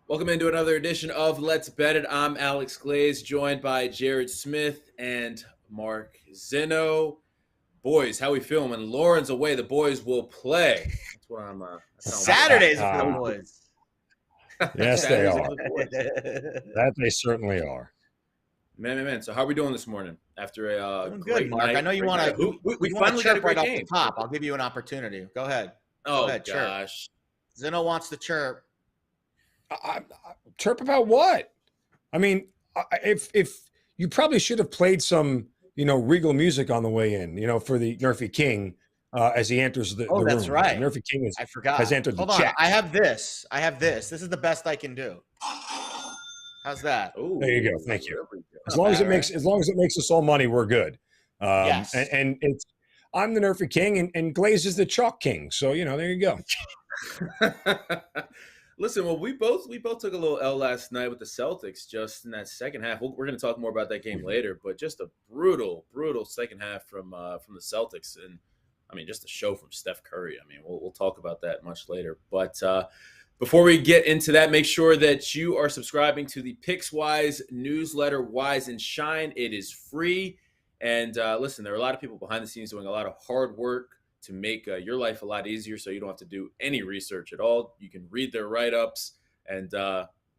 Welcome into another edition of Let's Bet It. I'm Alex Glaze, joined by Jared Smith and Mark Zinno. Boys, how we feeling? When Lauren's away, the boys will play. That's what I'm. Saturdays are for the boys. Yes, they are. The That they certainly are. Man. So how are we doing this morning? After a Doing great good, Mark. night, I know you want to. We finally got a chirp great right game. off the top. I'll give you an opportunity. Go ahead. Oh Go ahead, gosh. Chirp. Zinno wants to chirp. I chirp about what? I mean, if you probably should have played some, regal music on the way in, for the NRFI King as he enters the room. That's right. NRFI King I forgot. has entered Hold the on. chat. I have this. This is the best I can do. How's that? Ooh, there you go. Thank you. go. As long as it makes us all money, we're good. Yes. And I'm the NRFI King, and Glaze is the Chalk King. So there you go. Listen, well, we both took a little L last night with the Celtics just in that second half. We're going to talk more about that game later, but just a brutal second half from the Celtics, and I mean, just a show from Steph Curry. I mean, we'll talk about that much later. But before we get into that, make sure that you are subscribing to the Pickswise newsletter, Wise and Shine. It is free, and listen, there are a lot of people behind the scenes doing a lot of hard work to make your life a lot easier, so you don't have to do any research at all. You can read their write-ups and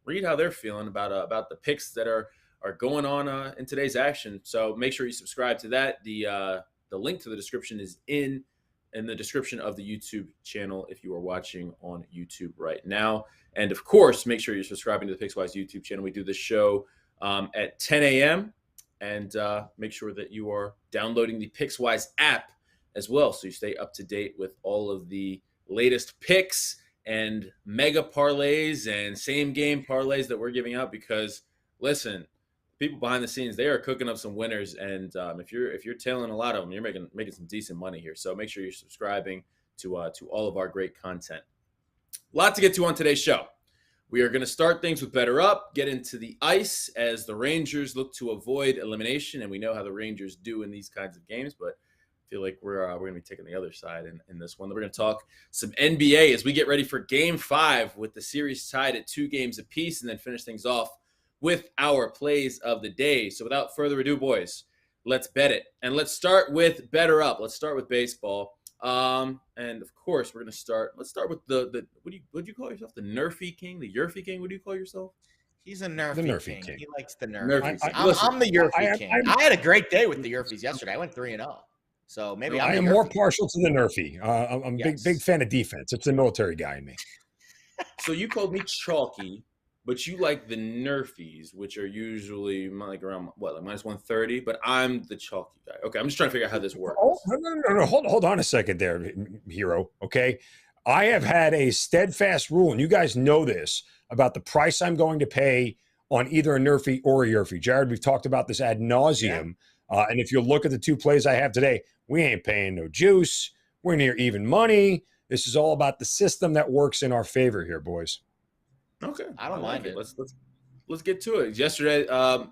read how they're feeling about the picks that are going on in today's action. So make sure you subscribe to that. The link to the description is in the description of the YouTube channel if you are watching on YouTube right now. And of course, make sure you're subscribing to the Pickswise YouTube channel. We do this show at 10 a.m. and make sure that you are downloading the Pickswise app as well, so you stay up to date with all of the latest picks and mega parlays and same game parlays that we're giving out. Because listen, people behind the scenes, they are cooking up some winners, and if you're tailing a lot of them, you're making some decent money here. So make sure you're subscribing to all of our great content. A lot to get to on today's show. We are going to start things with Better Up, get into the ice as the Rangers look to avoid elimination, and we know how the Rangers do in these kinds of games, but feel like we're going to be taking the other side in this one. We're going to talk some NBA as we get ready for Game 5 with the series tied at 2 games apiece, and then finish things off with our plays of the day. So without further ado, boys, let's bet it. And let's start with Better Up. Let's start with baseball. And of course, we're going to start. Let's start with the what do you call yourself? The NRFI King? The YRFI King? What do you call yourself? He's a NRFI The NRFI King. King. He likes the NRFI. I'm the YRFI King. I had a great day with the YRFIs yesterday. I went 3-0. So maybe I am more partial to the NRFI. I'm a big fan of defense. It's the military guy in me. So you called me chalky, but you like the NRFIs, which are usually like around like minus 130. But I'm the chalky guy. Okay, I'm just trying to figure out how this works. Oh, no. Hold on a second there, hero. Okay. I have had a steadfast rule, and you guys know this, about the price I'm going to pay on either a NRFI or a YRFI. Jared, we've talked about this ad nauseum. Yeah. And if you look at the 2 plays I have today, we ain't paying no juice. We're near even money. This is all about the system that works in our favor here, boys. Okay. I don't mind it. Let's get to it. Yesterday,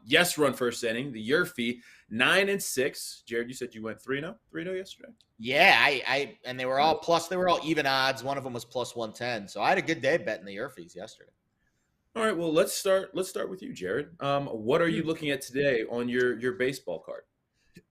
yes run first inning. The YRFI 9-6. Jared, you said you went 3-0 yesterday. Yeah, and they were all even odds. One of them was plus 110. So I had a good day betting the YRFIs yesterday. All right, well, let's start with you, Jared. What are you looking at today on your baseball card?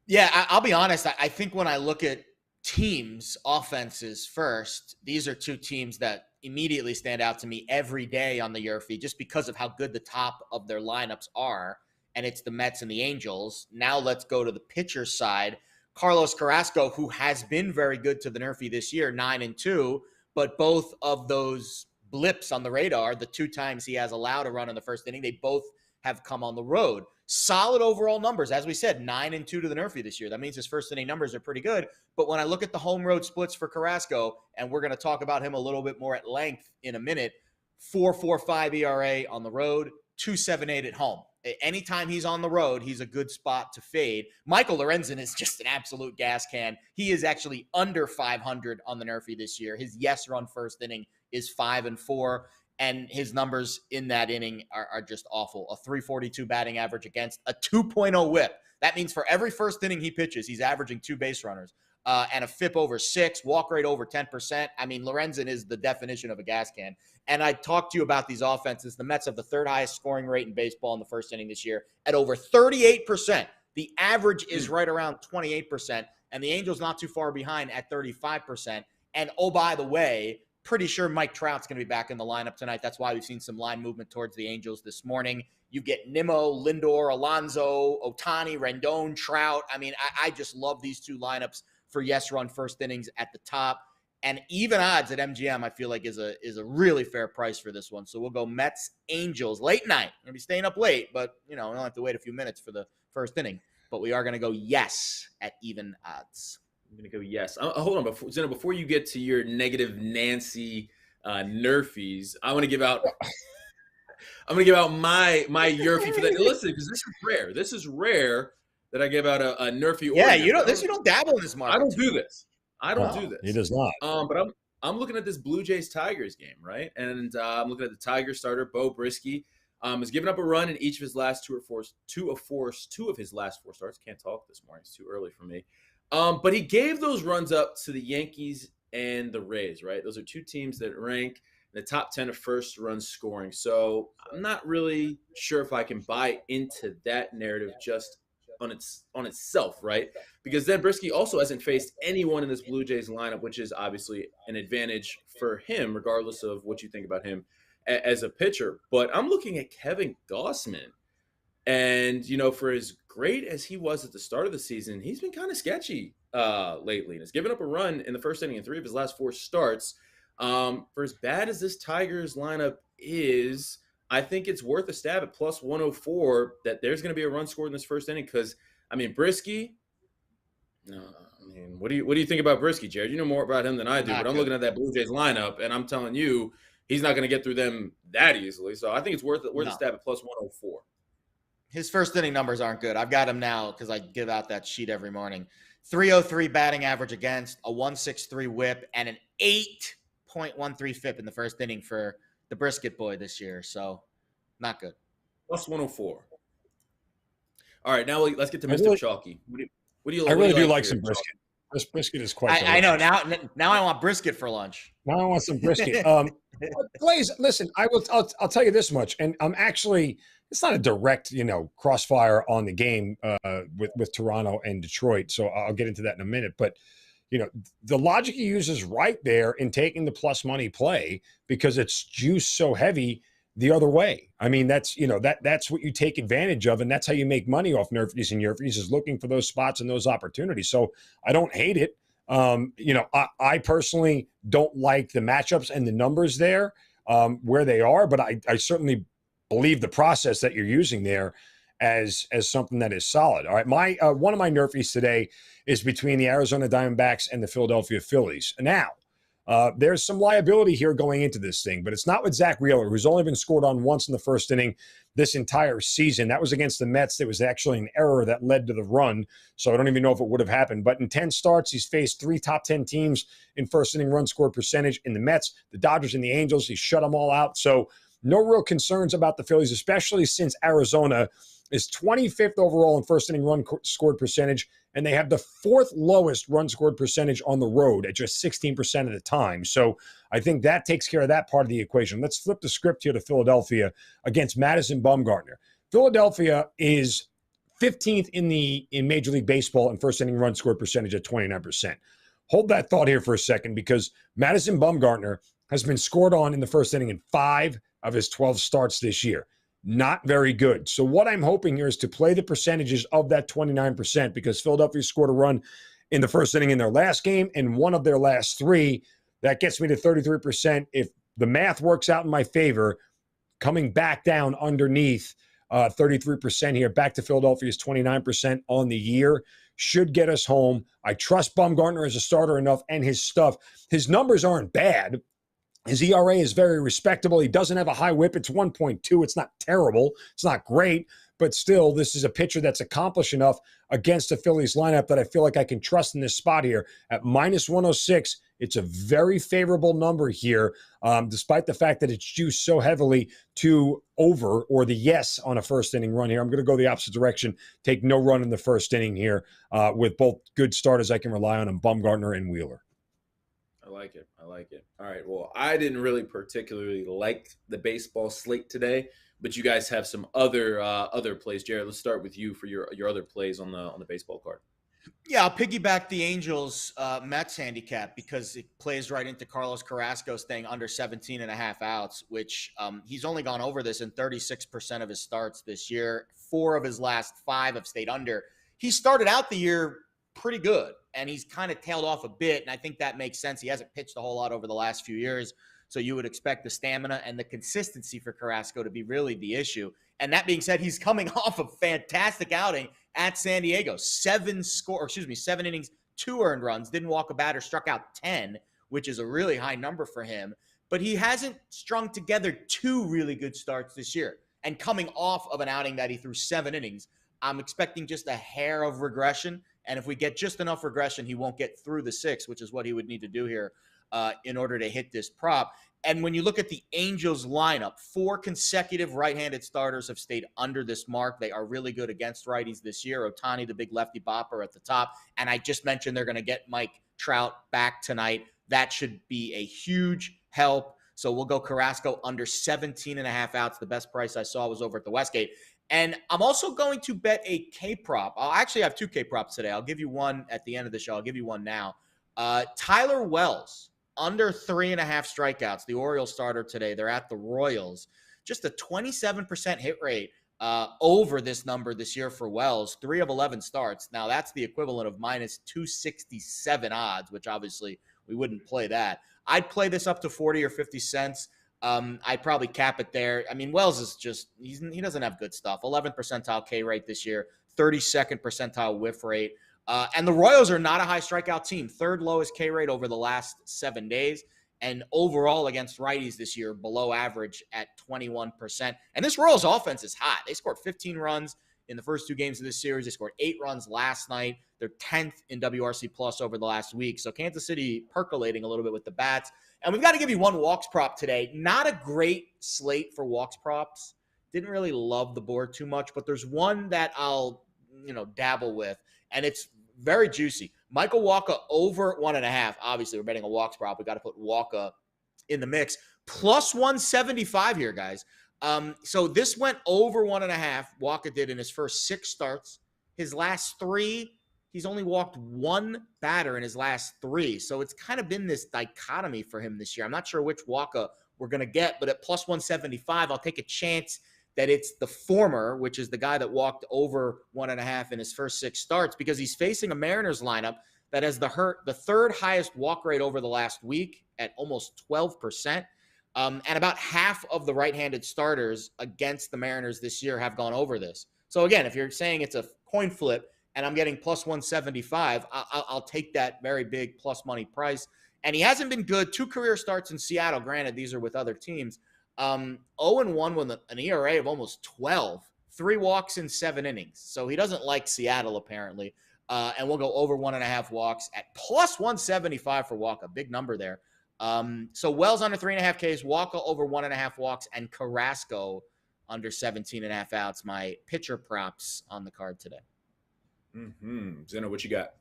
Yeah, I'll be honest. I think when I look at teams' offenses first, these are 2 teams that immediately stand out to me every day on the YRFI just because of how good the top of their lineups are, and it's the Mets and the Angels. Now let's go to the pitcher side. Carlos Carrasco, who has been very good to the NRFI this year, 9-2, but both of those blips on the radar, the 2 times he has allowed a run in the first inning, they both have come on the road. Solid overall numbers. As we said, 9-2 to the NRFI this year. That means his first inning numbers are pretty good. But when I look at the home road splits for Carrasco, and we're going to talk about him a little bit more at length in a minute, 4.45 ERA on the road, 2.78 at home. Anytime he's on the road, he's a good spot to fade. Michael Lorenzen is just an absolute gas can. He is actually under 500 on the NRFI this year. His yes run first inning is 5-4. And his numbers in that inning are just awful. A 342 batting average against, a 2.0 whip. That means for every first inning he pitches, he's averaging 2 base runners and a FIP over 6, walk rate over 10%. I mean, Lorenzen is the definition of a gas can. And I talked to you about these offenses. The Mets have the 3rd highest scoring rate in baseball in the first inning this year at over 38%. The average is right around 28%, and the Angels not too far behind at 35%. And oh, by the way, pretty sure Mike Trout's going to be back in the lineup tonight. That's why we've seen some line movement towards the Angels this morning. You get Nimmo, Lindor, Alonso, Ohtani, Rendon, Trout. I mean, I just love these 2 lineups for yes-run first innings at the top. And even odds at MGM, I feel like is a really fair price for this one. So we'll go Mets, Angels, late night. We're going to be staying up late, but, we don't have to wait a few minutes for the first inning. But we are going to go yes at even odds. I'm going to go yes. Hold on. Before you get to your negative Nancy Nerfies, I want to give out my YRFI for that. Listen, because this is rare. This is rare that I give out a Nerfy. Yeah, you don't dabble in this market. I don't do this. He does not. But I'm looking at this Blue Jays Tigers game, right? And I'm looking at the Tigers starter Bo Brisky. Has given up a run in each of his last two of his last 4 starts. Can't talk this morning; it's too early for me. But he gave those runs up to the Yankees and the Rays, right? Those are 2 teams that rank in the top 10 of first run scoring. So I'm not really sure if I can buy into that narrative just on itself, right? Because then Brisky also hasn't faced anyone in this Blue Jays lineup, which is obviously an advantage for him, regardless of what you think about him as a pitcher. But I'm looking at Kevin Gausman, and for as great as he was at the start of the season, he's been kind of sketchy lately, and has given up a run in the first inning in 3 of his last 4 starts. For as bad as this Tigers lineup is, I think it's worth a stab at plus 104 that there's going to be a run scored in this first inning. Because Brisky. What do you think about Brisky, Jared? You know more about him than I do, but I'm looking at that Blue Jays lineup, and I'm telling you, he's not going to get through them that easily. So I think it's worth a stab at plus 104. His first inning numbers aren't good. I've got him now because I give out that sheet every morning. 303 batting average against, a 163 whip, and an 8.13 FIP in the first inning for the Brisket boy this year. So not good. Plus 104. All right, now let's get to Mr. Chalky. What do you like? I really do like some brisket. This brisket is quite delicious. I know. Now I want brisket for lunch. Now I want some brisket. Blaze, listen, I'll tell you this much, and I'm actually, it's not a direct, crossfire on the game with Toronto and Detroit. So I'll get into that in a minute. But, the logic he uses right there in taking the plus money play, because it's juice so heavy the other way. I mean, that's what you take advantage of, and that's how you make money off Nerfies and YRFIs, is looking for those spots and those opportunities. So I don't hate it. I personally don't like the matchups and the numbers there where they are, but I certainly believe the process that you're using there as something that is solid. All right, my one of my Nerfies today is between the Arizona Diamondbacks and the Philadelphia Phillies. Now, there's some liability here going into this thing, but it's not with Zach Wheeler, who's only been scored on once in the first inning this entire season. That was against the Mets. There was actually an error that led to the run, so I don't even know if it would have happened. But in 10 starts, he's faced 3 top 10 teams in first inning run scored percentage in the Mets, the Dodgers, and the Angels. He shut them all out. So no real concerns about the Phillies, especially since Arizona is 25th overall in first inning run scored percentage, and they have the 4th lowest run scored percentage on the road at just 16% of the time. So I think that takes care of that part of the equation. Let's flip the script here to Philadelphia against Madison Bumgarner. Philadelphia is 15th in Major League Baseball in first inning run scored percentage at 29%. Hold that thought here for a second, because Madison Bumgarner has been scored on in the first inning in 5 of his 12 starts this year. Not very good. So what I'm hoping here is to play the percentages of that 29%, because Philadelphia scored a run in the first inning in their last game and 1 of their last 3. That gets me to 33%. If the math works out in my favor, coming back down underneath 33% here, back to Philadelphia's 29% on the year, should get us home. I trust Bumgarner as a starter enough, and his stuff. His numbers aren't bad. His ERA is very respectable. He doesn't have a high whip. It's 1.2. It's not terrible. It's not great. But still, this is a pitcher that's accomplished enough against the Phillies lineup that I feel like I can trust in this spot here at minus 106 It's a very favorable number here, despite the fact that it's juiced so heavily to over or the yes on a first inning run here. I'm going to go the opposite direction, take no run in the first inning here with both good starters I can rely on in Bumgarner and Wheeler. I like it. I like it. All right. Well, I didn't really particularly like the baseball slate today, but you guys have some other plays. Jared, let's start with you for your other plays on the baseball card. Yeah, I'll piggyback the Angels Mets handicap because it plays right into Carlos Carrasco staying under 17.5 outs, which he's only gone over this in 36% of his starts this year. 4 of his last 5 have stayed under. He started out the year pretty good, and he's kind of tailed off a bit, and I think that makes sense. He hasn't pitched a whole lot over the last few years, so you would expect the stamina and the consistency for Carrasco to be really the issue. And that being said, he's coming off a fantastic outing at San Diego. 7 innings, 2 earned runs, didn't walk a batter, struck out 10, which is a really high number for him. But he hasn't strung together 2 really good starts this year. And coming off of an outing that he threw 7 innings, I'm expecting just a hair of regression. And if we get just enough regression, he won't get through the 6, which is what he would need to do here in order to hit this prop. And when you look at the Angels lineup, 4 consecutive right-handed starters have stayed under this mark. They are really good against righties this year. Ohtani, the big lefty bopper at the top. And I just mentioned they're going to get Mike Trout back tonight. That should be a huge help. So we'll go Carrasco under 17.5 outs. The best price I saw was over at the Westgate. And I'm also going to bet a K prop. I'll actually have 2 K props today. I'll give you one at the end of the show. I'll give you one now. Tyler Wells, under 3.5 strikeouts. The Orioles starter today. They're at the Royals. Just a 27% hit rate over this number this year for Wells. 3 of 11 starts. Now, that's the equivalent of minus 267 odds, which obviously we wouldn't play that. I'd play this up to 40 or 50 cents. I'd probably cap it there. I mean, Wells is just, he doesn't have good stuff. 11th percentile K rate this year, 32nd percentile whiff rate. And the Royals are not a high strikeout team. 3rd lowest K rate over the last 7 days. And overall against righties this year, below average at 21%. And this Royals offense is hot. They scored 15 runs in the first 2 games of this series. They scored 8 runs last night. They're 10th in WRC plus over the last week. So Kansas City percolating a little bit with the bats. And we've got to give you one walks prop today. Not a great slate for walks props. Didn't really love the board too much, but there's one that I'll, dabble with, and it's very juicy. Michael Wacha over 1.5. Obviously, we're betting a walks prop. We got to put Wacha in the mix. Plus 175 here, guys. So this went over 1.5. Wacha did in his first 6 starts. His last 3, he's only walked 1 batter in his last 3. So it's kind of been this dichotomy for him this year. I'm not sure which Wacha we're going to get, but at plus 175, I'll take a chance that it's the former, which is the guy that walked over 1.5 in his first 6 starts, because he's facing a Mariners lineup that has the 3rd highest walk rate over the last week at almost 12%. And about half of the right-handed starters against the Mariners this year have gone over this. So again, if you're saying it's a coin flip and I'm getting plus 175, I'll take that very big plus money price. And he hasn't been good. 2 career starts in Seattle. Granted, these are with other teams. 0-1 with an ERA of almost 12. 3 walks in 7 innings. So he doesn't like Seattle, apparently. And we'll go over 1.5 walks at plus 175 for Wacha. Big number there. So Wells under 3.5 Ks, Wacha over 1.5 walks, and Carrasco under 17.5 outs. My pitcher props on the card today. Zeno, what you got?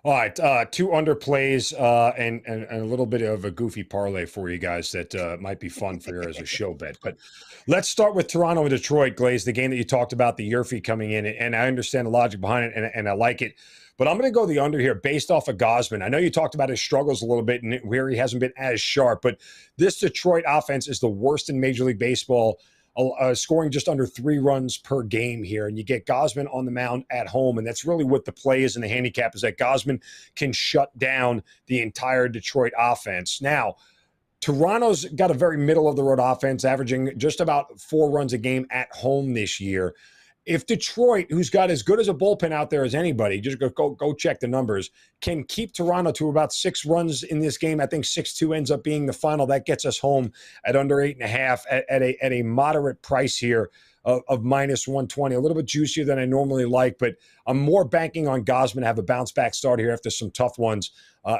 All right, 2 underplays and a little bit of a goofy parlay for you guys that might be fun for you as a show bet. But let's start with Toronto and Detroit, Glaze, the game that you talked about, the YRFI coming in, and I understand the logic behind it, and I like it. But I'm going to go the under here based off of Gausman. I know you talked about his struggles a little bit and where he hasn't been as sharp, but this Detroit offense is the worst in Major League Baseball, scoring just under 3 runs per game here. And you get Gausman on the mound at home, and that's really what the play is in the handicap, is that Gausman can shut down the entire Detroit offense. Now, Toronto's got a very middle-of-the-road offense, averaging just about 4 runs a game at home this year. If Detroit, who's got as good as a bullpen out there as anybody, just go check the numbers, can keep Toronto to about 6 runs in this game, I think 6-2 ends up being the final. That gets us home at under 8.5 at a moderate price here of minus 120, a little bit juicier than I normally like, but I'm more banking on Gausman to have a bounce back start here after some tough ones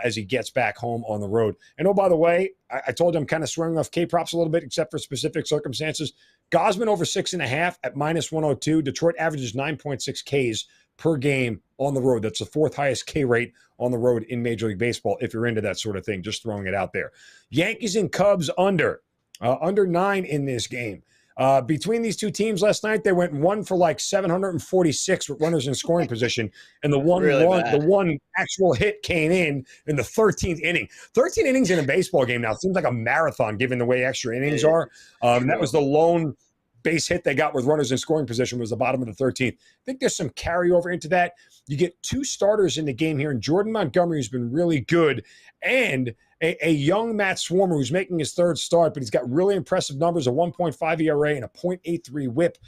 as he gets back home on the road. And oh, by the way, I told you I'm kind of swearing off K-props a little bit, except for specific circumstances. Gausman over 6.5 at minus 102. Detroit averages 9.6 Ks per game on the road. That's the fourth highest K rate on the road in Major League Baseball, if you're into that sort of thing, just throwing it out there. Yankees and Cubs under 9 in this game. Between these two teams last night, they went 1 for like 746 with runners in scoring position, and the one actual hit came in the 13th inning. 13 innings in a baseball game now seems like a marathon given the way extra innings are. That was the lone base hit they got with runners in scoring position, was the bottom of the 13th. I think there's some carryover into that. You get 2 starters in the game here, and Jordan Montgomery has been really good, and a young Matt Swarmer who's making his 3rd start, but he's got really impressive numbers, a 1.5 ERA and a 0.83 whip.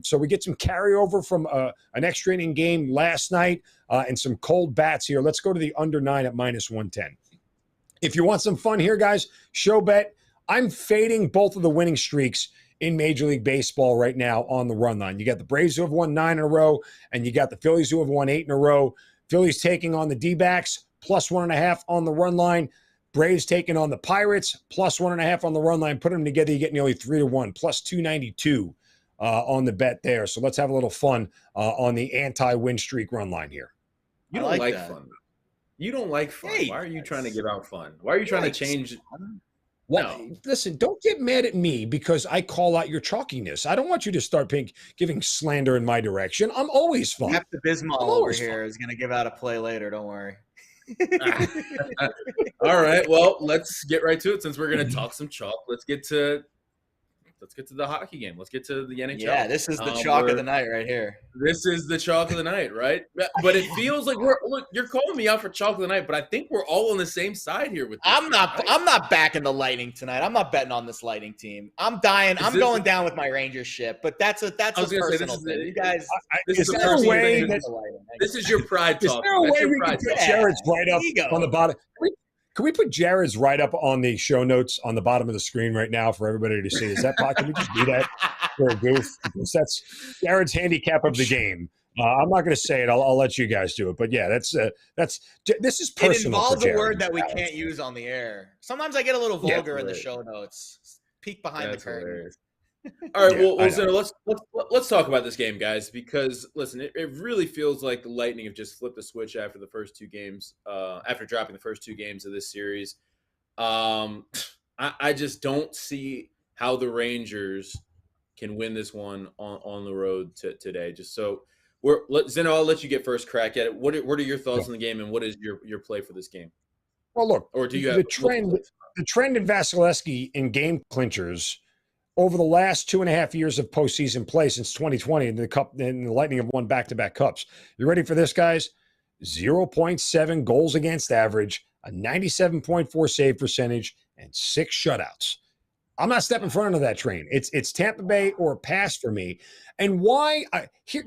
So we get some carryover from an extra inning game last night and some cold bats here. Let's go to the under 9 at minus 110. If you want some fun here, guys, show bet. I'm fading both of the winning streaks in Major League Baseball right now on the run line. You got the Braves who have won 9 in a row, and you got the Phillies who have won 8 in a row. Phillies taking on the D-backs, plus 1.5 on the run line. Braves taking on the Pirates, plus 1.5 on the run line. Put them together, you get nearly 3-1, plus 292 on the bet there. So let's have a little fun on the anti-win streak run line here. You don't like fun. You don't like fun. Hey, why are you trying to give out fun? Why are you trying to change? Well, no. Listen, don't get mad at me because I call out your chalkiness. I don't want you to start giving slander in my direction. I'm always fun. Pepto-Bismol over here is going to give out a play later. Don't worry. All right. Well, let's get right to it since we're going to talk some chalk. Let's get to the hockey game. Let's get to the NHL. Yeah, this is the chalk of the night right here. This is the chalk of the night, right? But it feels like you're calling me out for chalk of the night, but I think we're all on the same side here with this. I'm not backing the Lightning tonight. I'm not betting on this Lightning team. I'm dying. I'm going down with my Rangers ship, but that's a personal thing. You guys, is there a way that this is your pride talk? Is there a way we can put Jared's right up on the bottom? Can we put Jared's right up on the show notes on the bottom of the screen right now for everybody to see? Is that possible? Can we just do that for a goof? Because that's Jared's handicap of the game. I'm not going to say it. I'll let you guys do it. But yeah, this is personal. It involves a word that we can't use on the air. Sometimes I get a little vulgar in the show notes. Peek behind the curtain. Hilarious. All right, well, so let's talk about this game, guys, because listen, it really feels like the Lightning have just flipped the switch after the first 2 games, after dropping the first 2 games of this series. I just don't see how the Rangers can win this one on the road today. Just so Zeno, I'll let you get first crack at it. What are your thoughts on the game, and what is your play for this game? Well, look, or do you have the trend in Vasilevsky in game clinchers over the last 2.5 years of postseason play since 2020, and the Lightning have won back-to-back cups. You ready for this, guys? 0.7 goals against average, a 97.4 save percentage, and 6 shutouts. I'm not stepping in front of that train. It's Tampa Bay or a pass for me. And why?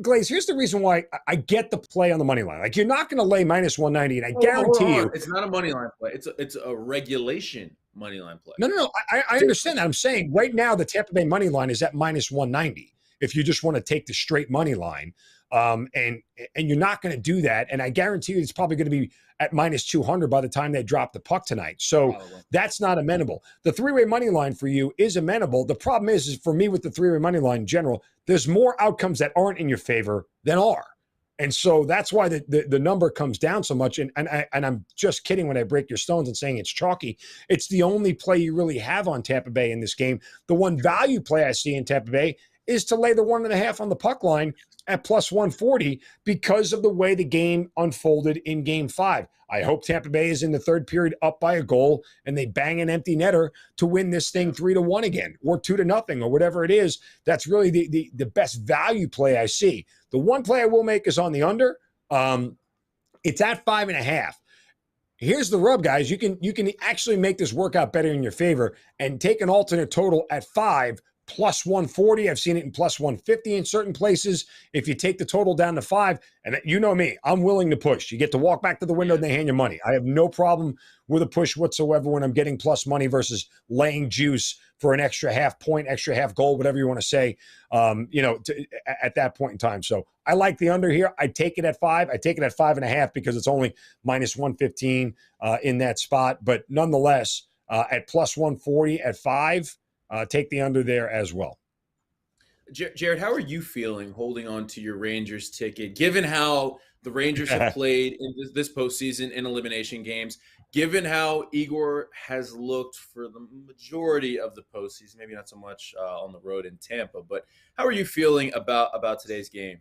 Glaze, here's the reason why I get the play on the money line. Like, you're not going to lay minus 190, and I guarantee you. It's not a money line play. It's a regulation money line play. No. I understand that. I'm saying right now the Tampa Bay money line is at minus 190. If you just want to take the straight money line, and you're not going to do that, and I guarantee you it's probably going to be at minus 200 by the time they drop the puck tonight. So that's not amenable. The 3-way money line for you is amenable. The problem is for me with the 3-way money line in general, there's more outcomes that aren't in your favor than are. And so that's why the number comes down so much. And I'm just kidding when I break your stones and saying it's chalky. It's the only play you really have on Tampa Bay in this game. The one value play I see in Tampa Bay is to lay the 1.5 on the puck line at plus 140 because of the way the game unfolded in Game 5. I hope Tampa Bay is in the 3rd period up by a goal and they bang an empty netter to win this thing 3-1 again, or 2-0, or whatever it is. That's really the best value play I see. The one play I will make is on the under. It's at 5.5. Here's the rub, guys. You can actually make this work out better in your favor and take an alternate total at 5 plus 140. I've seen it in plus 150 in certain places. If you take the total down to 5, and you know me, I'm willing to push. You get to walk back to the window and they hand you money. I have no problem with a push whatsoever when I'm getting plus money versus laying juice for an extra half point, extra half goal, whatever you want to say, at that point in time. So I like the under here. I take it at 5. I take it at 5.5 because it's only minus 115 in that spot. But nonetheless, at plus 140 at 5, take the under there as well. Jared, how are you feeling holding on to your Rangers ticket, given how the Rangers have played in this postseason in elimination games, given how Igor has looked for the majority of the postseason, maybe not so much on the road in Tampa, but how are you feeling about today's game?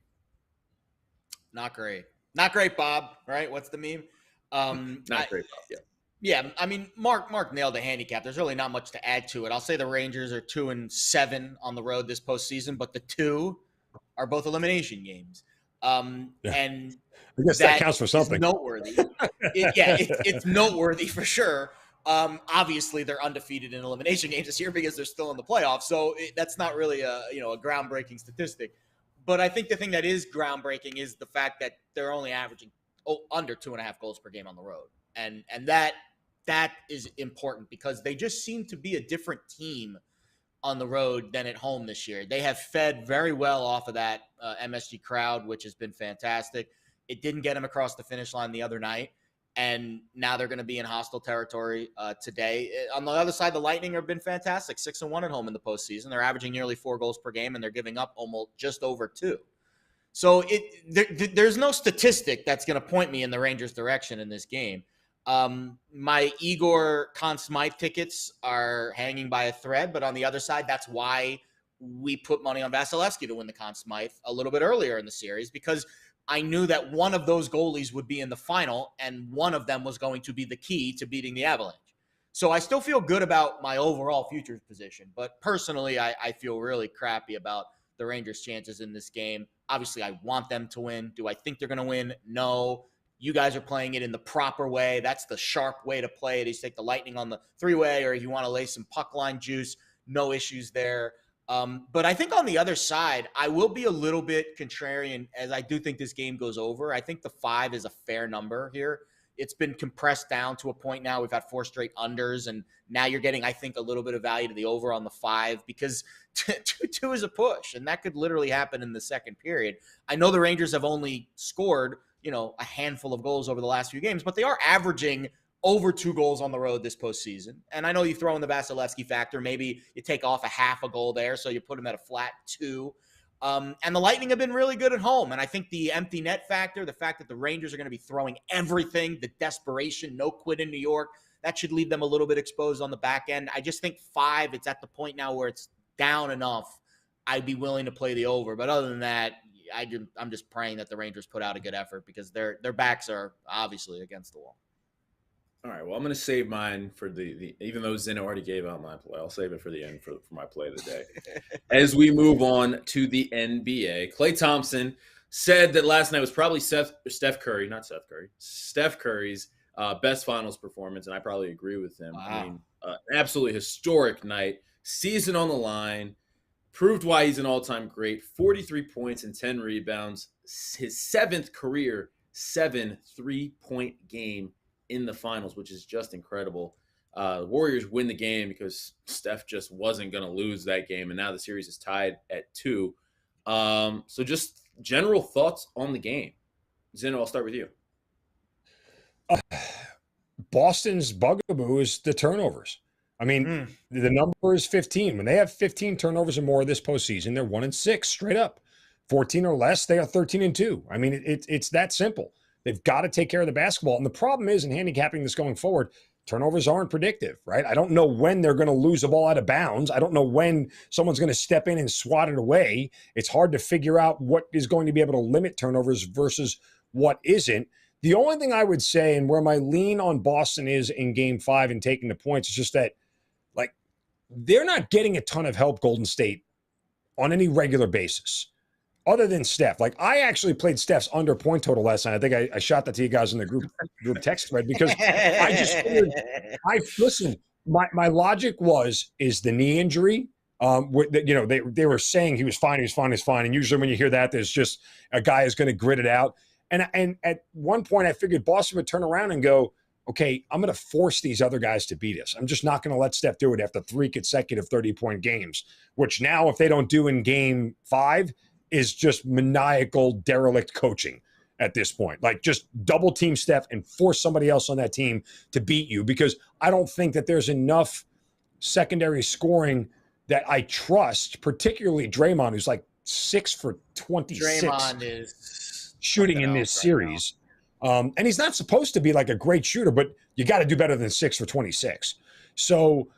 Not great. Not great, Bob, right? What's the meme? Not great, Bob, yeah. Yeah, I mean, Mark nailed the handicap. There's really not much to add to it. I'll say the Rangers are 2-7 on the road this postseason, but the 2 are both elimination games. And I guess that counts for something. Noteworthy. It's noteworthy for sure. Obviously, they're undefeated in elimination games this year because they're still in the playoffs. So that's not really a groundbreaking statistic. But I think the thing that is groundbreaking is the fact that they're only averaging under 2.5 goals per game on the road. And that is important because they just seem to be a different team on the road than at home this year. They have fed very well off of that MSG crowd, which has been fantastic. It didn't get them across the finish line the other night, and now they're going to be in hostile territory today. On the other side, the Lightning have been fantastic, 6-1 at home in the postseason. They're averaging nearly 4 goals per game, and they're giving up almost just over 2. So there's no statistic that's going to point me in the Rangers' direction in this game. My Igor Conn Smythe tickets are hanging by a thread, but on the other side, that's why we put money on Vasilevsky to win the Conn Smythe a little bit earlier in the series, because I knew that one of those goalies would be in the final, and one of them was going to be the key to beating the Avalanche. So I still feel good about my overall futures position, but personally, I feel really crappy about the Rangers' chances in this game. Obviously, I want them to win. Do I think they're going to win? No. You guys are playing it in the proper way. That's the sharp way to play it. Is take the Lightning on the 3-way, or if you want to lay some puck line juice, no issues there. But I think on the other side, I will be a little bit contrarian, as I do think this game goes over. I think the 5 is a fair number here. It's been compressed down to a point now. We've had 4 straight unders, and now you're getting, I think, a little bit of value to the over on the 5 because 2 is a push, and that could literally happen in the second period. I know the Rangers have only scored a handful of goals over the last few games, but they are averaging over 2 goals on the road this postseason. And I know you throw in the Vasilevsky factor. Maybe you take off a half a goal there, so you put them at a flat 2. And the Lightning have been really good at home. And I think the empty net factor, the fact that the Rangers are going to be throwing everything, the desperation, no quit in New York, that should leave them a little bit exposed on the back end. I just think 5, it's at the point now where it's down enough. I'd be willing to play the over. But other than that, I'm just praying that the Rangers put out a good effort because their backs are obviously against the wall. All right, well, I'm going to save mine for the even though Zeno already gave out my play, I'll save it for the end for my play of the day. As we move on to the NBA, Klay Thompson said that last night was probably Steph Curry's best finals performance, and I probably agree with him. Wow. I mean, an absolutely historic night, season on the line. Proved why he's an all-time great. 43 points and 10 rebounds. His 7th career 7 3-point game in the finals, which is just incredible. The Warriors win the game because Steph just wasn't going to lose that game, and now the series is tied at 2. So just general thoughts on the game. Zeno, I'll start with you. Boston's bugaboo is the turnovers. I mean, the number is 15. When they have 15 turnovers or more this postseason, they're 1-6 straight up. 14 or less, they are 13-2. I mean, it's that simple. They've got to take care of the basketball. And the problem is in handicapping this going forward, turnovers aren't predictive, right? I don't know when they're going to lose a ball out of bounds. I don't know when someone's going to step in and swat it away. It's hard to figure out what is going to be able to limit turnovers versus what isn't. The only thing I would say, and where my lean on Boston is in Game 5 and taking the points, is just that they're not getting a ton of help, Golden State, on any regular basis, other than Steph. I actually played Steph's under point total last night. I think I shot that to you guys in the group text thread because I just figured, listen, my logic is the knee injury. They were saying he was fine. And usually when you hear that, there's just a guy is going to grit it out. And at one point I figured Boston would turn around and go, okay, I'm going to force these other guys to beat us. I'm just not going to let Steph do it after 3 consecutive 30-point games, which now if they don't do in game 5 is just maniacal derelict coaching at this point. Like, just double team Steph and force somebody else on that team to beat you, because I don't think that there's enough secondary scoring that I trust, particularly Draymond, who's like 6 for 26 Draymond is shooting in this series. And he's not supposed to be like a great shooter, but you got to do better than 6 for 26. So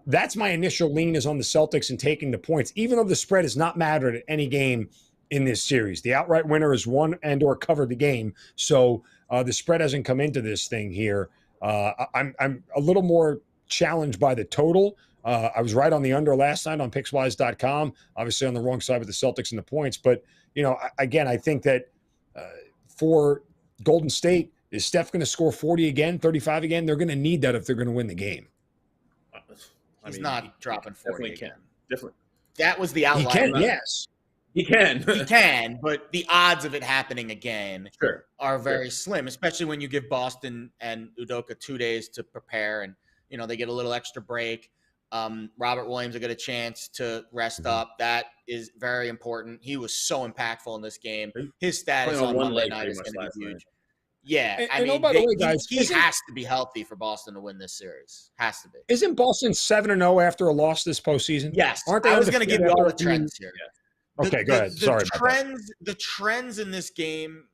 that's my initial lean, is on the Celtics and taking the points, even though the spread has not mattered at any game in this series. The outright winner has won and or covered the game. So the spread hasn't come into this thing here. I'm a little more challenged by the total. I was right on the under last night on Pickswise.com, obviously on the wrong side with the Celtics and the points. But, again, I think that for Golden State, is Steph going to score 40 again, 35 again? They're going to need that if they're going to win the game. He's not dropping 40 again. Definitely. That was the outline. He can, yes. He can. He can, but the odds of it happening again are very slim, especially when you give Boston and Udoka 2 days to prepare, and they get a little extra break. Robert Williams will get a chance to rest up. That is very important. He was so impactful in this game. His status on Monday night is going to be huge. Yeah, by the way, guys, he has to be healthy for Boston to win this series. Has to be. Isn't Boston 7-0 after a loss this postseason? Yes. Aren't they? I was going to give you all the trends here. Okay, go ahead. Sorry about that. The trends in this game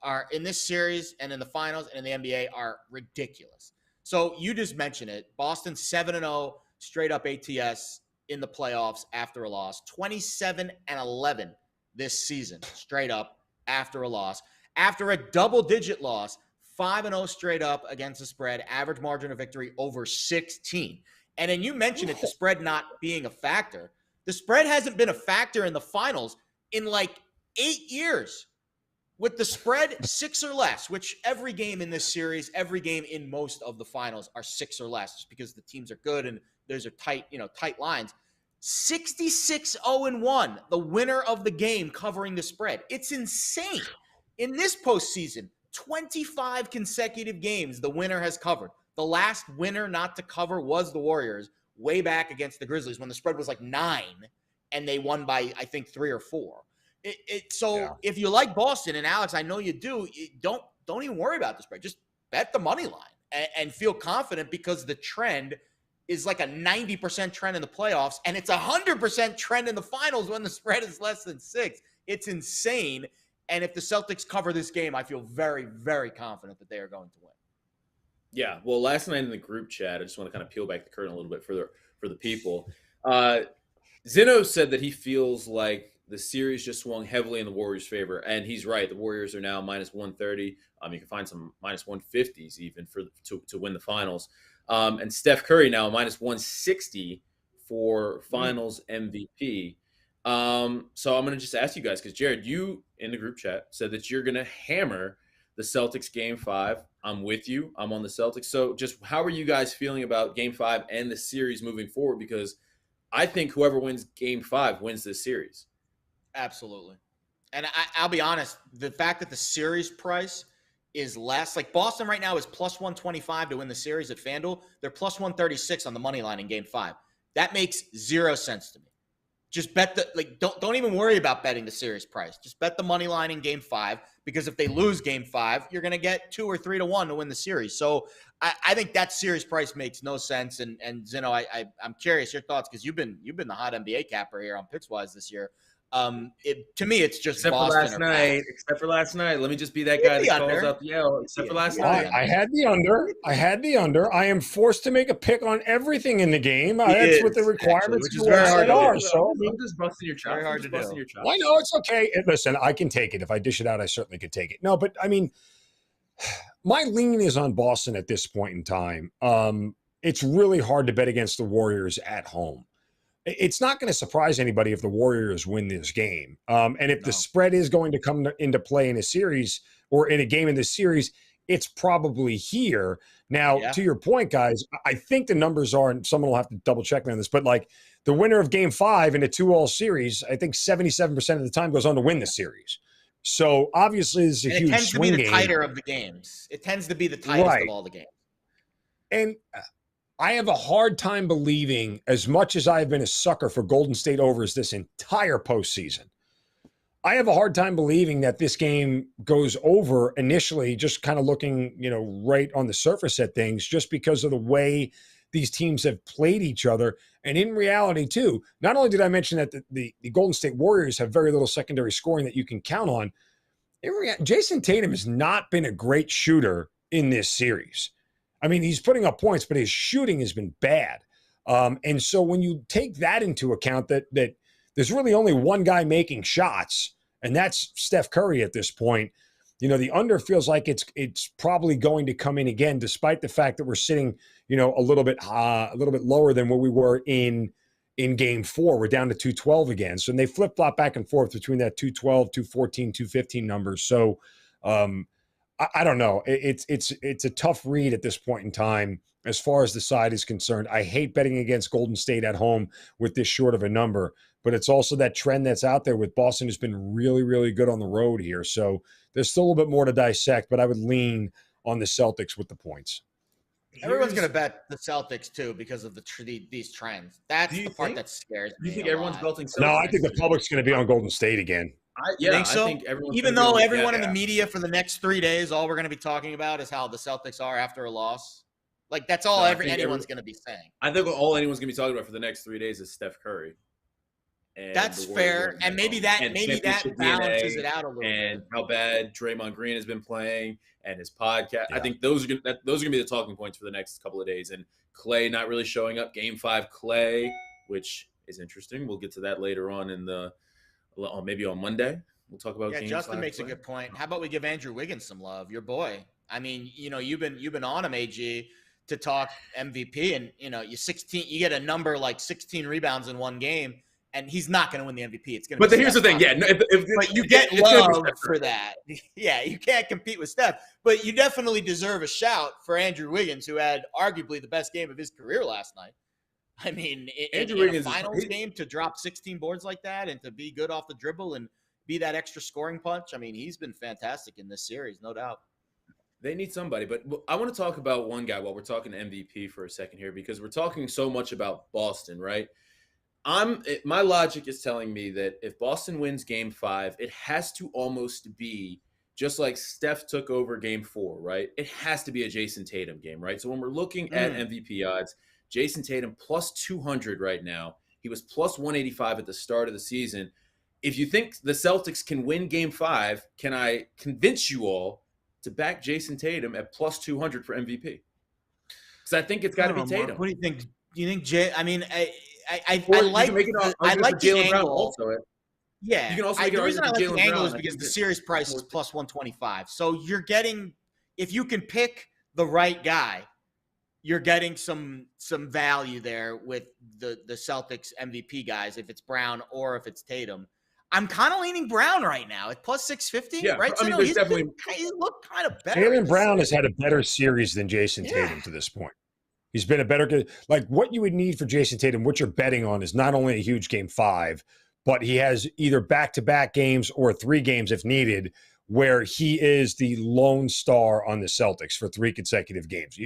are, in this series and in the finals and in the NBA, are ridiculous. So you just mentioned it. Boston 7-0 straight up ATS in the playoffs after a loss. 27-11 this season straight up after a loss. After a double-digit loss, 5-0 straight up against the spread, average margin of victory over 16. And then you mentioned it, the spread not being a factor. The spread hasn't been a factor in the finals in like 8 years. With the spread 6 or less, which every game in this series, every game in most of the finals are 6 or less, just because the teams are good and those are tight lines. 66-0-1, the winner of the game covering the spread. It's insane. In this postseason, 25 consecutive games the winner has covered. The last winner not to cover was the Warriors way back against the Grizzlies when the spread was like 9 and they won by, I think, 3 or 4. If you like Boston, and Alex, I know you do, don't even worry about the spread. Just bet the money line and feel confident, because the trend is like a 90% trend in the playoffs, and it's 100% trend in the finals when the spread is less than 6. It's insane. And if the Celtics cover this game, I feel very, very confident that they are going to win. Yeah. Well, last night in the group chat, I just want to kind of peel back the curtain a little bit for the people. Zeno said that he feels like the series just swung heavily in the Warriors' favor, and he's right. The Warriors are now minus 130. You can find some minus 150s even to win the finals. And Steph Curry now minus 160 for Finals MVP. So I'm going to just ask you guys, because Jared, you in the group chat said that you're going to hammer the Celtics Game 5. I'm with you. I'm on the Celtics. So just how are you guys feeling about Game 5 and the series moving forward? Because I think whoever wins Game 5 wins this series. Absolutely. And I'll be honest, the fact that the series price is less, like Boston right now is plus 125 to win the series at FanDuel. They're plus 136 on the money line in Game 5. That makes 0 sense to me. Just bet don't even worry about betting the series price. Just bet the money line in Game 5, because if they lose Game 5, you're going to get 2 or 3 to 1 to win the series. So I think that series price makes no sense. And Zeno, I'm curious your thoughts, because you've been the hot NBA capper here on Pickswise this year. To me, it's just except Boston except for last night. Let me just be that guy that calls out the L. Except for last night. I had the under. I am forced to make a pick on everything in the game. That's what the requirements which is very hard are. So I'm just busting your chops. Very hard to do. I know, it's okay. Listen, I can take it. If I dish it out, I certainly could take it. No, but I mean, my lean is on Boston at this point in time. It's really hard to bet against the Warriors at home. It's not going to surprise anybody if the Warriors win this game. And if the spread is going to come into play in a series or in a game in this series, it's probably here. Now, to your point, guys, I think the numbers are, and someone will have to double check me on this, but like the winner of Game 5 in a 2-all series, I think 77% of the time goes on to win the series. So obviously this is a And it huge tends to be swing the game. tighter of the games. It tends to be the tightest of all the games. And I have a hard time believing, as much as I've been a sucker for Golden State overs this entire postseason, I have a hard time believing that this game goes over initially, just kind of looking, right on the surface at things, just because of the way these teams have played each other. And in reality, too, not only did I mention that the Golden State Warriors have very little secondary scoring that you can count on, Jason Tatum has not been a great shooter in this series. I mean, he's putting up points, but his shooting has been bad. And so when you take that into account, that there's really only one guy making shots, and that's Steph Curry at this point. The under feels like it's probably going to come in again, despite the fact that we're sitting, a little bit lower than where we were in game 4. We're down to 212 again. So they flip-flop back and forth between that 212, 214, 215 numbers. So I don't know. It's a tough read at this point in time as far as the side is concerned. I hate betting against Golden State at home with this short of a number, but it's also that trend that's out there with Boston has been really, really good on the road here. So there's still a little bit more to dissect, but I would lean on the Celtics with the points. Everyone's going to bet the Celtics too because of these trends. That's the part that scares me. Do you think everyone's belting Celtics? No, I think the public's going to be on Golden State again. I think everyone's even though everyone in the media for the next 3 days, all we're going to be talking about is how the Celtics are after a loss. Like that's all anyone's going to be saying. I think all anyone's going to be talking about for the next 3 days is Steph Curry. And that's fair, and maybe that balances it out a little. And how bad Draymond Green has been playing, and his podcast. Yeah. I think those are going to be the talking points for the next couple of days. And Clay not really showing up. Game 5, Clay, which is interesting. We'll get to that later on maybe on Monday. We'll talk about. Yeah, Justin makes a good point. How about we give Andrew Wiggins some love, your boy? I mean, you've been on him, AG, to talk MVP, and you get a number like 16 rebounds in one game. And he's not going to win the MVP. It's going to. But here's the thing, but you get love for that. Yeah, you can't compete with Steph, but you definitely deserve a shout for Andrew Wiggins, who had arguably the best game of his career last night. I mean, in a finals game to drop 16 boards like that and to be good off the dribble and be that extra scoring punch. I mean, he's been fantastic in this series, no doubt. They need somebody, but I want to talk about one guy while we're talking MVP for a second here, because we're talking so much about Boston, right? My logic is telling me that if Boston wins Game 5, it has to almost be just like Steph took over Game 4, right? It has to be a Jason Tatum game, right? So when we're looking at MVP odds, Jason Tatum plus 200 right now. He was plus 185 at the start of the season. If you think the Celtics can win Game 5, can I convince you all to back Jason Tatum at plus 200 for MVP? Because I think it's got to be Tatum. Mark, what do you think? Do you think Jay? I mean, I like the angle. Also, yeah, you can also the reason I like the angle is because the series price is plus 125. So you're getting, if you can pick the right guy, you're getting some value there with the Celtics MVP guys, if it's Brown or if it's Tatum. I'm kind of leaning Brown right now at plus 650. Yeah, right? I mean, he's looked kind of better. Jaylen Brown has had a better series than Jason Tatum to this point. He's been a better – like what you would need for Jason Tatum, what you're betting on is not only a huge Game 5, but he has either back-to-back games or 3 games if needed where he is the lone star on the Celtics for 3 consecutive games.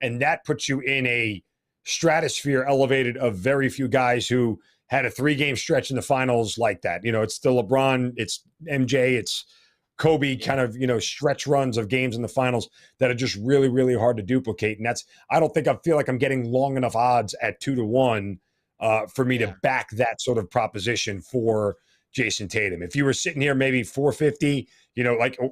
And that puts you in a stratosphere elevated of very few guys who had a 3-game stretch in the finals like that. It's the LeBron, it's MJ, it's – Kobe kind of, stretch runs of games in the finals that are just really, really hard to duplicate. And I don't think I feel like I'm getting long enough odds at 2-1 for me to back that sort of proposition for Jason Tatum. If you were sitting here maybe 450,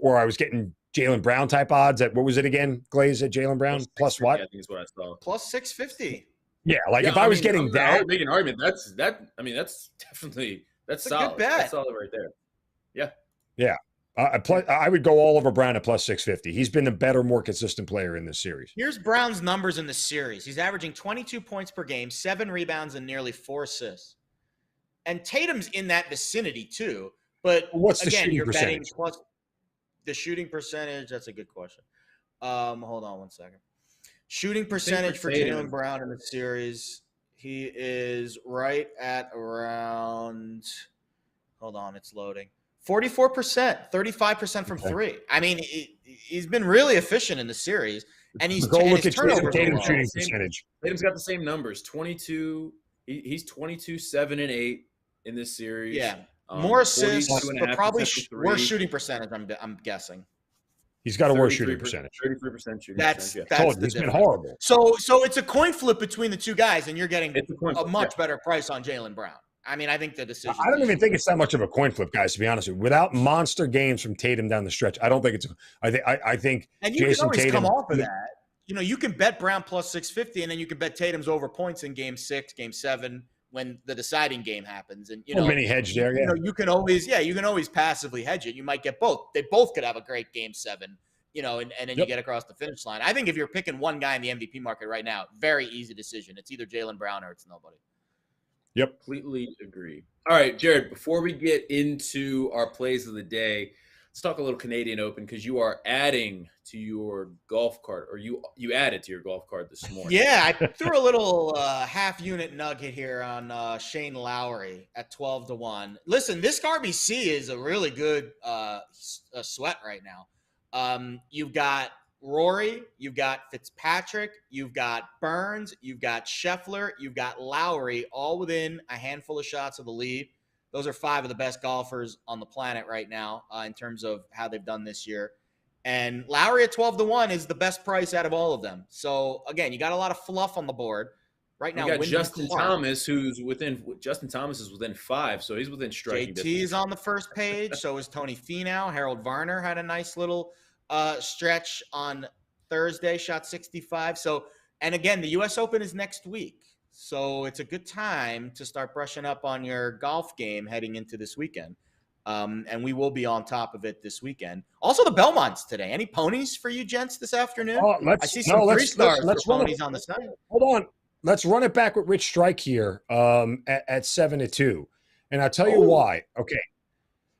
or I was getting Jaylen Brown type odds at, what was it again, Glaze, at Jaylen Brown? Plus what? I think is what I saw. Plus 650. Yeah, if I was getting that. Making an argument, that's definitely, that's solid. Good bet. That's solid right there. Yeah. Yeah. I would go all over Brown at plus 650. He's been the better, more consistent player in this series. Here's Brown's numbers in the series. He's averaging 22 points per game, 7 rebounds, and nearly 4 assists. And Tatum's in that vicinity too. But what's the again, shooting you're percentage? betting plus the shooting percentage. That's a good question. Hold on one second. Shooting percentage for Jaylen Brown in the series. He is right at around. Hold on, it's loading. 44%, 35% from three. I mean, he's been really efficient in the series, and he's Go look his at turnover Tatum's shooting percentage. Tatum's got the same numbers. 22. He's 22, 7, and 8 in this series. Yeah, more assists, but probably worse shooting percentage. I'm guessing. He's got a worse shooting percentage. 33% shooting that's percentage. That's he's been horrible. So it's a coin flip between the two guys, and you're getting a much better price on Jaylen Brown. I mean, I think the decision. I don't even think it's that much of a coin flip, guys. To be honest with you, without monster games from Tatum down the stretch, I don't think it's. I think. And you can always come off of that. You know, you can bet Brown plus 650, and then you can bet Tatum's over points in Game 6, Game 7 when the deciding game happens. And mini hedge there. Yeah, you can always passively hedge it. You might get both. They both could have a great Game 7. And then you get across the finish line. I think if you're picking one guy in the MVP market right now, very easy decision. It's either Jaylen Brown or it's nobody. Yep. Completely agree. All right, Jared, before we get into our plays of the day, let's talk a little Canadian Open because you are adding to your golf cart, or you added to your golf cart this morning. Yeah, I threw a little half-unit nugget here on Shane Lowry at 12-1. Listen, this RBC is a really good sweat right now. You've got Rory, you've got Fitzpatrick, you've got Burns, you've got Scheffler, you've got Lowry, all within a handful of shots of the lead. Those are 5 of the best golfers on the planet right now in terms of how they've done this year. And Lowry at 12-1 is the best price out of all of them. So, again, you got a lot of fluff on the board. Right now, we got Justin Thomas, Justin Thomas is within 5, so he's within striking distance. JT's on the first page. So is Tony Finau. Harold Varner had a nice little stretch on Thursday, shot 65. So, and again, the U.S. Open is next week. So it's a good time to start brushing up on your golf game heading into this weekend. And we will be on top of it this weekend. Also, the Belmonts today. Any ponies for you gents this afternoon? I see some 3-stars for ponies on the side. Hold on. Let's run it back with Rich Strike here at 7-2. And I'll tell you why. Okay.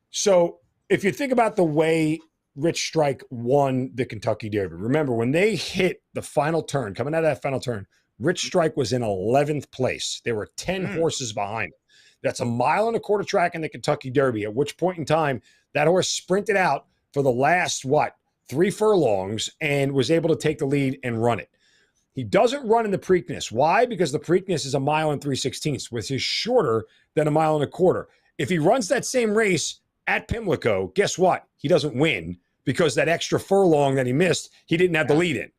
So if you think about the way Rich Strike won the Kentucky Derby, remember when they hit the final turn, coming out of that final turn, Rich Strike was in 11th place. There were 10 horses behind him. That's a 1.25 mile track in the Kentucky Derby, at which point in time that horse sprinted out for the last, 3 furlongs and was able to take the lead and run it. He doesn't run in the Preakness. Why? Because the Preakness is 1 mile and 3/16, which is shorter than 1.25 miles. If he runs that same race at Pimlico, guess what? He doesn't win because that extra furlong that he missed, he didn't have the lead in.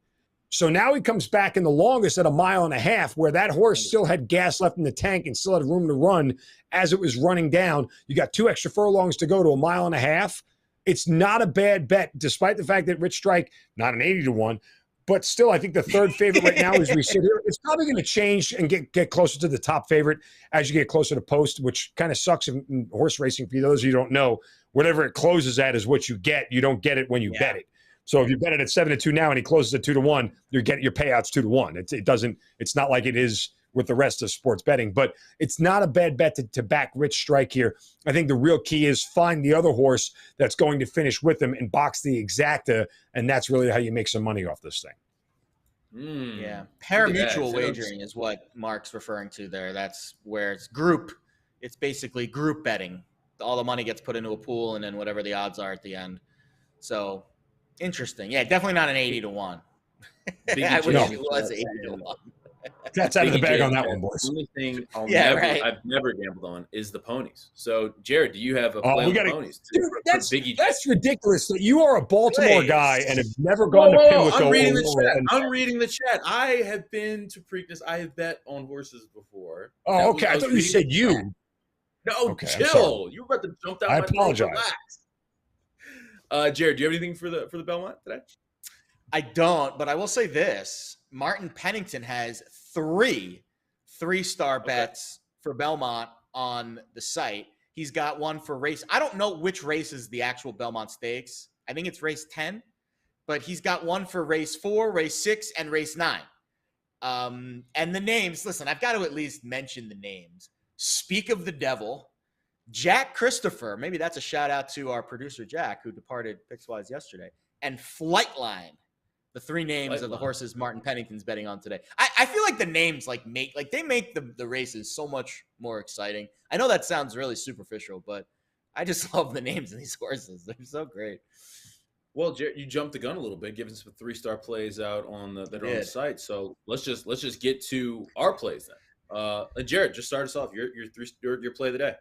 So now he comes back in the longest at 1.5 miles, where that horse still had gas left in the tank and still had room to run as it was running down. You got 2 extra furlongs to go to 1.5 miles. It's not a bad bet, despite the fact that Rich Strike, not an 80-1, but still, I think the third favorite right now as we sit here. It's probably going to change and get closer to the top favorite as you get closer to post, which kind of sucks in horse racing. For those of you who don't know, whatever it closes at is what you get. You don't get it when you bet it. So if you bet it at 7-2 now and he closes at 2-1, you're getting your payouts 2-1. It's not like it is with the rest of sports betting, but it's not a bad bet to back Rich Strike here. I think the real key is find the other horse that's going to finish with him and box the exacta, and that's really how you make some money off this thing. Yeah, pari-mutuel wagering is what Mark's referring to there. That's where it's group. It's basically group betting. All the money gets put into a pool, and then whatever the odds are at the end. So interesting. Yeah, definitely not an 80-1. I wish it was 80-1. That's out of the bag on that one, boys. The only thing I've never gambled on is the ponies. So, Jared, do you have a play on the ponies? Dude, that's ridiculous that you are a Baltimore guy and have never gone to Pimlico. I'm reading the chat. I have been to Preakness. I have bet on horses before. Oh, okay. I thought you said you. No, okay, chill. You were about to jump down. I apologize. Jared, do you have anything for the Belmont today? I don't, but I will say this. Martin Pennington has 3 3-star bets for Belmont on the site. He's got one for race. I don't know which race is the actual Belmont Stakes. I think it's race 10, but he's got one for race 4, race 6, and race 9. And the names, listen, I've got to at least mention the names. Speak of the Devil, Jack Christopher. Maybe that's a shout out to our producer, Jack, who departed Pickswise yesterday, and Flightline. The 3 names of the horses Martin Pennington's betting on today. I feel like the names they make the races so much more exciting. I know that sounds really superficial, but I just love the names of these horses. They're so great. Well, Jared, you jumped the gun a little bit, giving some 3-star plays out on that are on the site. So let's just get to our plays then. And Jared, just start us off. Your play of the day.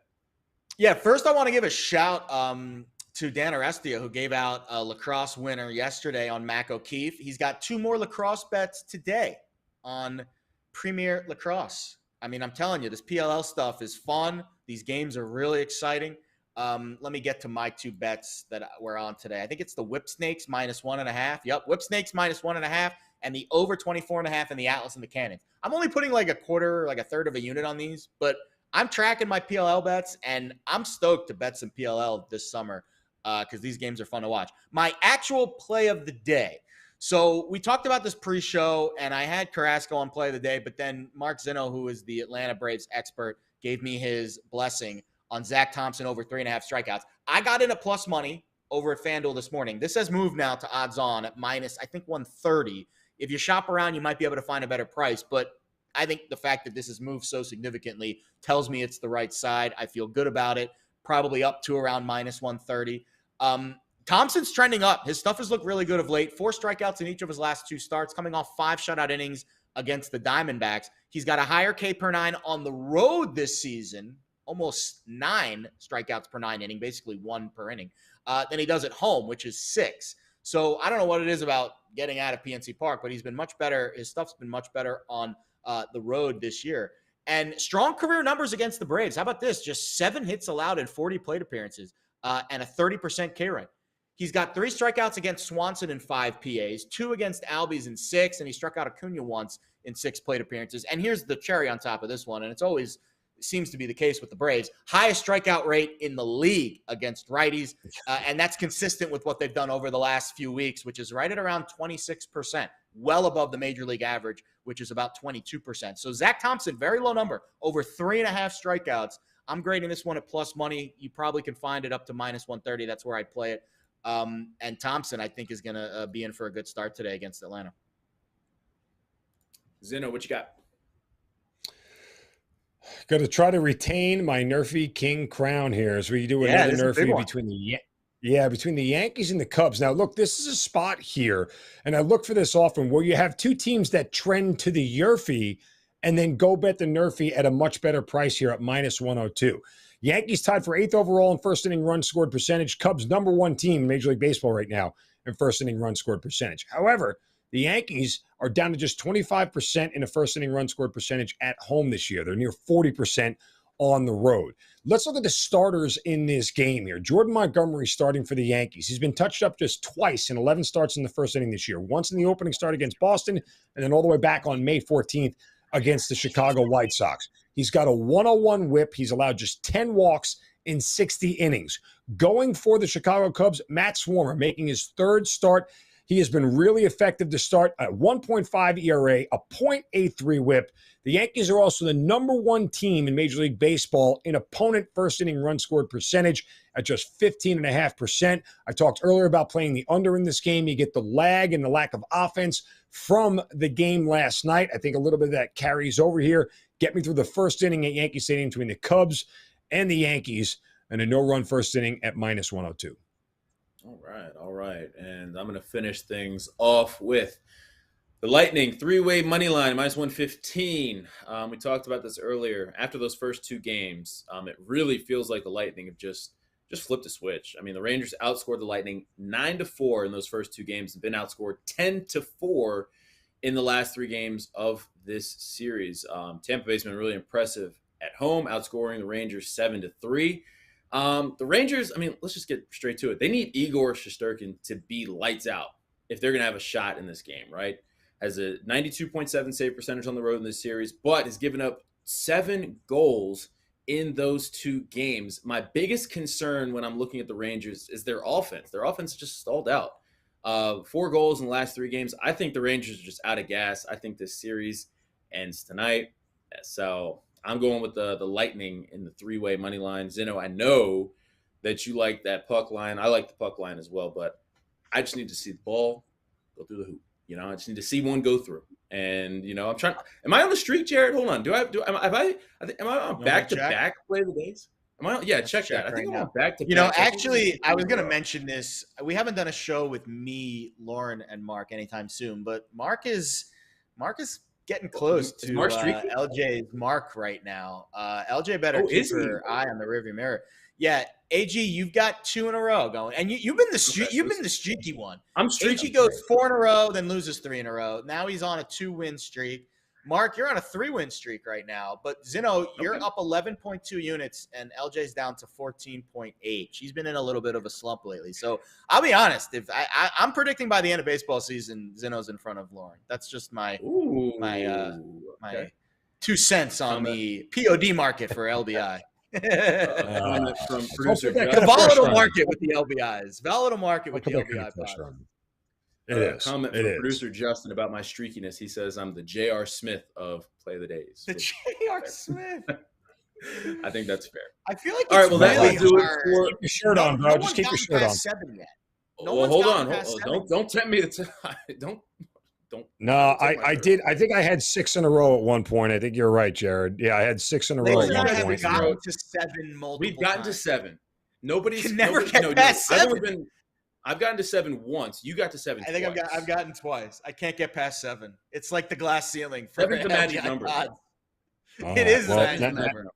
Yeah, first I want to give a shout to Dan Arestia, who gave out a lacrosse winner yesterday on Mac O'Keefe. He's got 2 more lacrosse bets today on Premier Lacrosse. I mean, I'm telling you, this PLL stuff is fun. These games are really exciting. Let me get to my 2 bets that we're on today. I think it's the Whip Snakes -1.5. Yep, Whip Snakes -1.5, and the over 24.5 in the Atlas and the Cannons. I'm only putting like a quarter, like a third of a unit on these, but I'm tracking my PLL bets, and I'm stoked to bet some PLL this summer because these games are fun to watch. My actual play of the day. So we talked about this pre-show, and I had Carrasco on play of the day, but then Mark Zinno, who is the Atlanta Braves expert, gave me his blessing on Zach Thompson over 3.5 strikeouts. I got in at plus money over at FanDuel this morning. This has moved now to odds on at minus, I think, 130. If you shop around, you might be able to find a better price, but I think the fact that this has moved so significantly tells me it's the right side. I feel good about it. Probably up to around minus 130. Thompson's trending up. His stuff has looked really good of late. 4 strikeouts in each of his last 2 starts, coming off 5 shutout innings against the Diamondbacks. He's got a higher K per 9 on the road this season, almost 9 strikeouts per 9 inning, basically 1 per inning, than he does at home, which is 6. So I don't know what it is about getting out of PNC Park, but he's been much better. His stuff's been much better on the road this year. And strong career numbers against the Braves. How about this? Just 7 hits allowed in 40 plate appearances and a 30% K rate. He's got 3 strikeouts against Swanson in 5 PAs, 2 against Albies in 6, and he struck out Acuna once in 6 plate appearances. And here's the cherry on top of this one, and it's always seems to be the case with the Braves. Highest strikeout rate in the league against righties, and that's consistent with what they've done over the last few weeks, which is right at around 26%, well above the major league average, which is about 22%. So Zach Thompson, very low number, over 3.5 strikeouts. I'm grading this one at plus money. You probably can find it up to minus 130. That's where I'd play it. And Thompson, I think, is going to be in for a good start today against Atlanta. Zeno, what you got? Got to try to retain my NRFI King crown here as we do another NRFI between the Yankees and the Cubs. Now, look, this is a spot here, and I look for this often where you have 2 teams that trend to the YRFI and then go bet the NRFI at a much better price here at minus 102. Yankees tied for 8th overall in first inning run scored percentage. Cubs number 1 team in Major League Baseball right now in first inning run scored percentage. However, the Yankees are down to just 25% in the first inning run scored percentage at home this year. They're near 40% on the road. Let's look at the starters in this game here. Jordan Montgomery starting for the Yankees. He's been touched up just twice in 11 starts in the first inning this year. Once in the opening start against Boston, and then all the way back on May 14th against the Chicago White Sox. He's got a 101 whip. He's allowed just 10 walks in 60 innings. Going for the Chicago Cubs, Matt Swarmer, making his 3rd start. He has been really effective to start at 1.5 ERA, a .83 whip. The Yankees are also the number 1 team in Major League Baseball in opponent first inning run scored percentage at just 15.5%. I talked earlier about playing the under in this game. You get the lag and the lack of offense from the game last night. I think a little bit of that carries over here. Get me through the first inning at Yankee Stadium between the Cubs and the Yankees, and a no-run first inning at minus 102. All right. And I'm going to finish things off with the Lightning 3-way money line, minus 115. We talked about this earlier. After those first 2 games, it really feels like the Lightning have just flipped a switch. I mean, the Rangers outscored the Lightning 9-4 in those first 2 games and been outscored 10-4 in the last 3 games of this series. Tampa Bay's been really impressive at home, outscoring the Rangers 7-3. The Rangers, I mean, let's just get straight to it. They need Igor Shesterkin to be lights out if they're going to have a shot in this game, right? Has a 92.7 save percentage on the road in this series, but has given up 7 goals in those 2 games. My biggest concern when I'm looking at the Rangers is their offense. Their offense just stalled out. 4 goals in the last 3 games. I think the Rangers are just out of gas. I think this series ends tonight. So I'm going with the Lightning in the 3-way money line. Zeno, I know that you like that puck line. I like the puck line as well, but I just need to see the ball go through the hoop. I just need to see one go through. And I'm trying. Am I on the streak, Jared? Hold on. Am I on back-to-back play of the days? Am I? Yeah, Let's check that. I right think I'm now. on back to You know, back. actually, I was going to mention this. We haven't done a show with me, Lauren, and Mark anytime soon, but Mark is getting close Is to Mark streaky? LJ's mark right now. LJ better Oh, keep is he? her eye on the rearview mirror. Yeah, AG, you've got 2 in a row going, and you've been the streaky one. I'm streaky. AG goes 4 in a row, then loses 3 in a row. Now he's on a 2-win streak. Mark, you're on a 3-win streak right now, but Zeno, you're up 11.2 units, and LJ's down to 14.8. She's been in a little bit of a slump lately. So I'll be honest, if I'm predicting by the end of baseball season, Zeno's in front of Lauren. That's just my 2 cents on the POD market for LBI. Comment from producer The volatile market with the LBIs. Volatile market with the LBI. Comment from producer Justin about my streakiness. He says I'm the J.R. Smith of Play of the Days. The J.R. Smith. I think that's fair. I feel like all right. Well, that will do it for keep your shirt on, bro. Just keep your shirt on. 7 yet. Well, hold on. Don't tempt me to. Don't. No, I did. I think I had 6 in a row at one point. I think you're right, Jared. Yeah, I had 6 in a row at one point. We've gotten to 7 multiple We've gotten to 7. Nobody's never get past 7. I've gotten to 7 once. You got to 7. I think I've gotten twice. I can't get past 7. It's like the glass ceiling. Seven's the magic number. It is the magic number.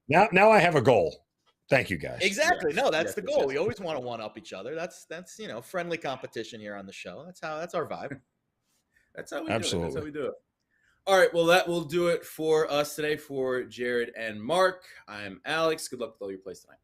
Now I have a goal. Thank you, guys. Exactly. No, that's the goal. We always want to one-up each other. That's friendly competition here on the show. That's our vibe. That's how we do it. That's how we do it. All right. Well, that will do it for us today for Jared and Mark. I'm Alex. Good luck with all your plays tonight.